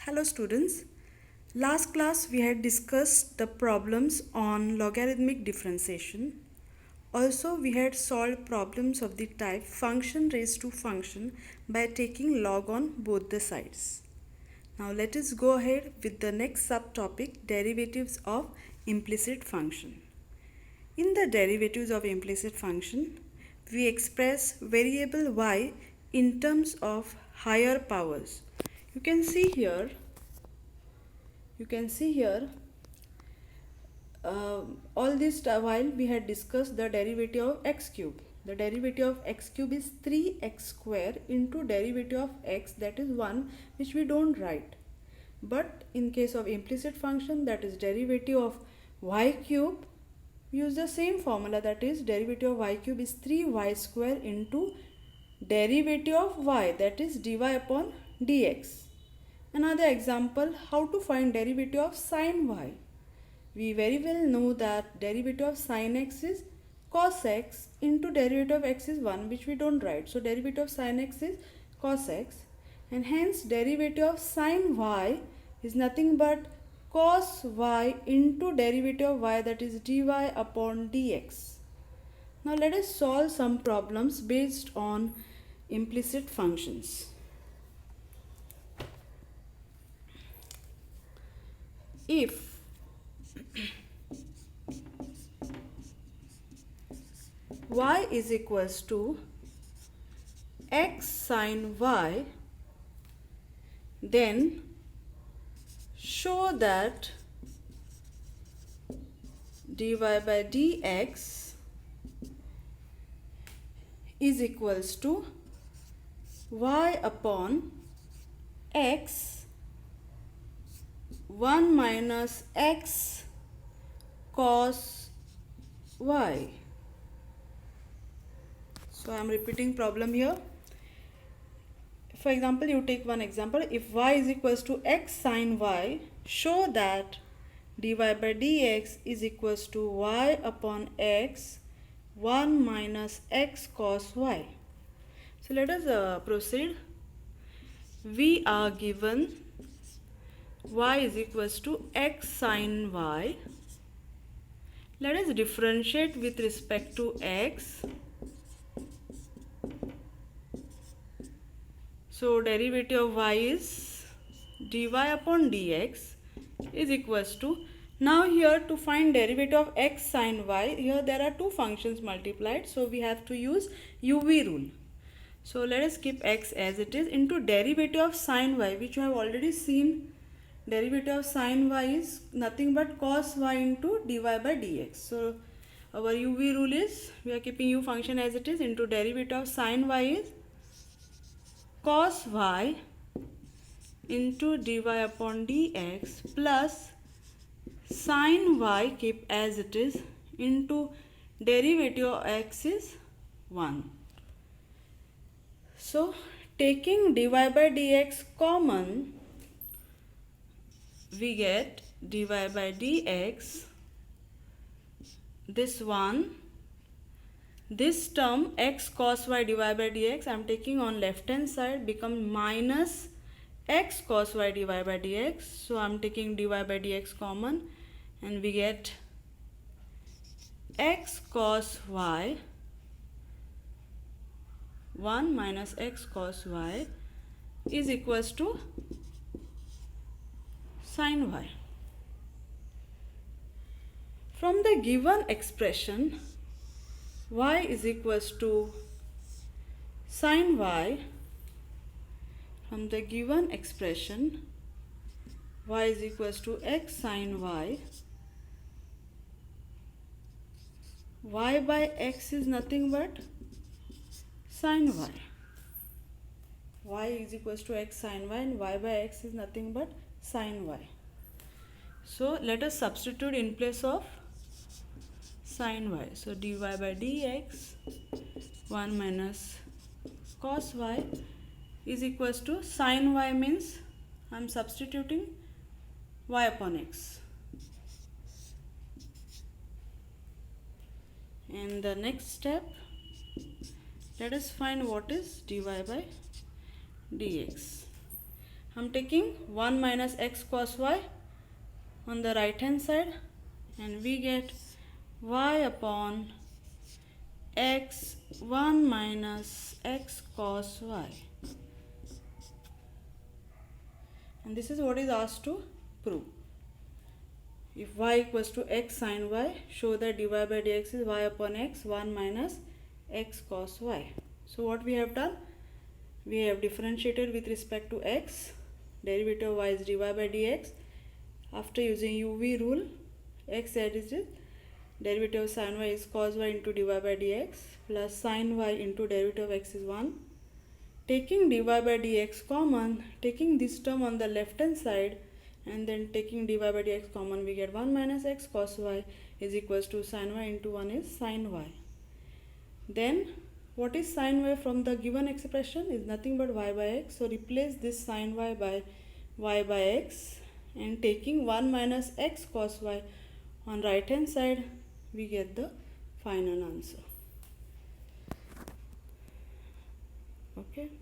Hello students. Last class we had discussed the problems on logarithmic differentiation. Also we had solved problems of the type function raised to function by taking log on both the sides. Now let us go ahead with the next subtopic, derivatives of implicit function. In the derivatives of implicit function, we express variable y in terms of higher powers. You can see here all this while we had discussed the derivative of x cube. The derivative of x cube is 3x square into derivative of x, that is 1, which we don't write. But in case of implicit function, that is derivative of y cube, we use the same formula, that is derivative of y cube is 3y square into derivative of y, that is dy upon dx. Another example, how to find derivative of sine y. We very well know that derivative of sine x is cos x into derivative of x is 1, which we don't write. So derivative of sine x is cos x, and hence derivative of sine y is nothing but cos y into derivative of y, that is dy upon dx. Now let us solve some problems based on implicit functions. If y is equals to x sine y, then show that dy by dx is equals to y upon x 1 minus x cos y. So I am repeating problem here. For example, you take one example. If y is equals to x sine y, show that dy by dx is equals to y upon x 1 minus x cos y. So let us proceed. We are given y is equals to x sine y. Let us differentiate with respect to x. So derivative of y is dy upon dx is equals to, now here to find derivative of x sine y, here there are two functions multiplied, so we have to use UV rule. So let us keep x as it is into derivative of sine y, which you have already seen. Derivative of sine y is nothing but cos y into dy by dx. So our UV rule is, we are keeping u function as it is, into derivative of sine y is cos y into dy upon dx plus sine y, keep as it is, into derivative of x is 1. So taking dy by dx common, we get dy by dx, this one, this term x cos y dy by dx I am taking on left hand side, become minus x cos y dy by dx. So I am taking dy by dx common, and we get x cos y 1 minus x cos y is equals to sine y. From the given expression y is equals to sine y, from the given expression y is equals to x sine y, y by x is nothing but sine y. Y is equals to x sine y, and y by x is nothing but sine y. So let us substitute in place of sine y. So dy by dx 1 minus cos y is equals to sine y, means I am substituting y upon x. And the next step, let us find what is dy by dx. I'm taking 1 minus x cos y on the right hand side, and we get y upon x 1 minus x cos y. And this is what is asked to prove. If y equals to x sin y, show that dy by dx is y upon x 1 minus x cos y. So what we have done? We have differentiated with respect to x. Derivative of y is dy by dx. After using UV rule, x that is derivative of sin y is cos y into dy by dx plus sin y into derivative of x is 1. Taking dy by dx common, taking this term on the left hand side and then taking dy by dx common, we get 1 minus x cos y is equals to sin y into 1 is sin y. Then what is sin y from the given expression is nothing but y by x. So replace this sin y by x, and taking 1 minus x cos y on right hand side, we get the final answer.